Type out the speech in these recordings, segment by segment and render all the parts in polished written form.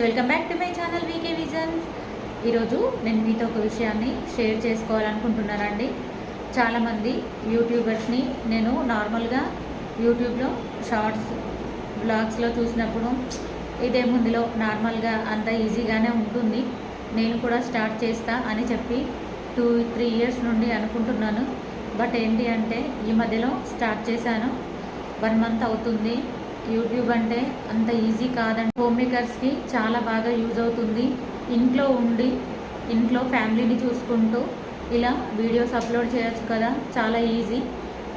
Welcome back to my channel VK Visions. ఈరోజు నేను మీతో ఒక విషయాన్ని షేర్ చేసుకోవాలనుకుంటున్నానండి. చాలామంది యూట్యూబర్స్ని నేను నార్మల్గా యూట్యూబ్లో షార్ట్స్ బ్లాగ్స్లో చూసినప్పుడు ఇదేముందిలో నార్మల్గా అంత ఈజీగానే ఉంటుంది, నేను కూడా స్టార్ట్ చేస్తా అని చెప్పి 2-3 ఇయర్స్ నుండి అనుకుంటున్నాను. బట్ ఏంటి అంటే ఈ మధ్యలో స్టార్ట్ చేశాను, 1 మంత్ అవుతుంది. యూట్యూబ్ అంటే అంత ఈజీ కాదండి. హోమ్ మేకర్స్కి చాలా బాగా యూజ్ అవుతుంది. ఇంట్లో ఉండి ఇంట్లో ఫ్యామిలీని చూసుకుంటూ ఇలా వీడియోస్ అప్లోడ్ చేయొచ్చు కదా, చాలా ఈజీ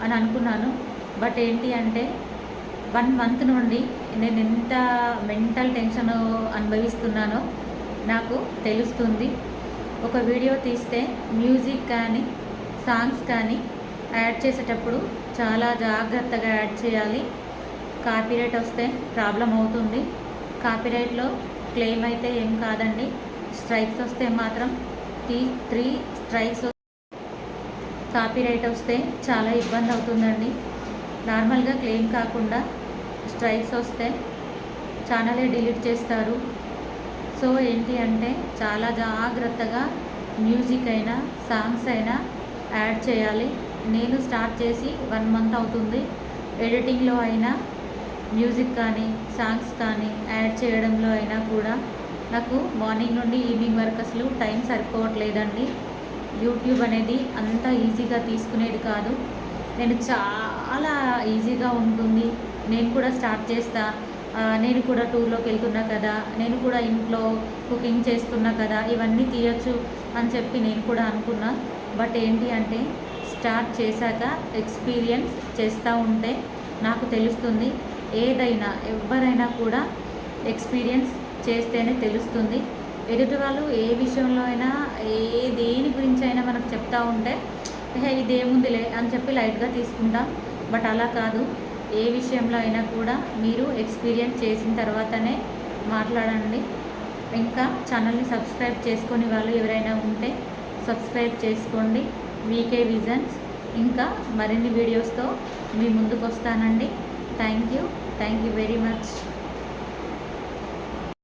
అని అనుకున్నాను. బట్ ఏంటి అంటే 1 మంత్ నుండి నేను ఎంత మెంటల్ టెన్షన్ అనుభవిస్తున్నానో నాకు తెలుస్తుంది. ఒక వీడియో తీస్తే మ్యూజిక్ కానీ సాంగ్స్ కానీ యాడ్ చేసేటప్పుడు చాలా జాగ్రత్తగా యాడ్ చేయాలి. కాపీరైట్ వస్తే ప్రాబ్లం అవుతుంది. కాపీరైట్లో క్లెయిమ్ అయితే ఏం కాదండి, స్ట్రైక్స్ వస్తే మాత్రం 3 స్ట్రైక్స్. కాపీరైట్ వస్తే చాలా ఇబ్బంది అవుతుందండి. నార్మల్గా క్లెయిమ్ కాకుండా స్ట్రైక్స్ వస్తే ఛానలే డిలీట్ చేస్తారు. సో ఏంటి అంటే చాలా జాగ్రత్తగా మ్యూజిక్ అయినా సాంగ్స్ అయినా యాడ్ చేయాలి. నేను స్టార్ట్ చేసి 1 మంత్ అవుతుంది. ఎడిటింగ్లో అయినా మ్యూజిక్ కానీ సాంగ్స్ కానీ యాడ్ చేయడంలో అయినా కూడా నాకు మార్నింగ్ నుండి ఈవినింగ్ వరకు అసలు టైం సరిపోవట్లేదండి. యూట్యూబ్ అనేది అంత ఈజీగా తీసుకునేది కాదు. నేను చాలా ఈజీగా ఉంటుంది, నేను కూడా స్టార్ట్ చేస్తా, నేను కూడా టూర్లోకి వెళ్తున్నా కదా, నేను కూడా ఇంట్లో కుకింగ్ చేస్తున్నా కదా, ఇవన్నీ తీయచ్చు అని చెప్పి నేను కూడా అనుకున్నా. బట్ ఏంటి అంటే స్టార్ట్ చేశాక ఎక్స్పీరియన్స్ చేస్తూ ఉంటే నాకు తెలుస్తుంది. ఏదైనా ఎవరైనా కూడా ఎక్స్పీరియన్స్ చేస్తేనే తెలుస్తుంది. ఎదుటి వాళ్ళు ఏ విషయంలో అయినా దేని గురించి అయినా మనకు చెప్తూ ఉంటే ఇదేముందిలే అని చెప్పి లైట్గా తీసుకుంటాం. బట్ అలా కాదు, ఏ విషయంలో అయినా కూడా మీరు ఎక్స్పీరియన్స్ చేసిన తర్వాతనే మాట్లాడండి. ఇంకా ఛానల్ని సబ్స్క్రైబ్ చేసుకొని వాళ్ళు ఎవరైనా ఉంటే సబ్స్క్రైబ్ చేసుకోండి. వీకే విజన్స్. ఇంకా మరిన్ని వీడియోస్తో మీ ముందుకు వస్తానండి. Thank you very much.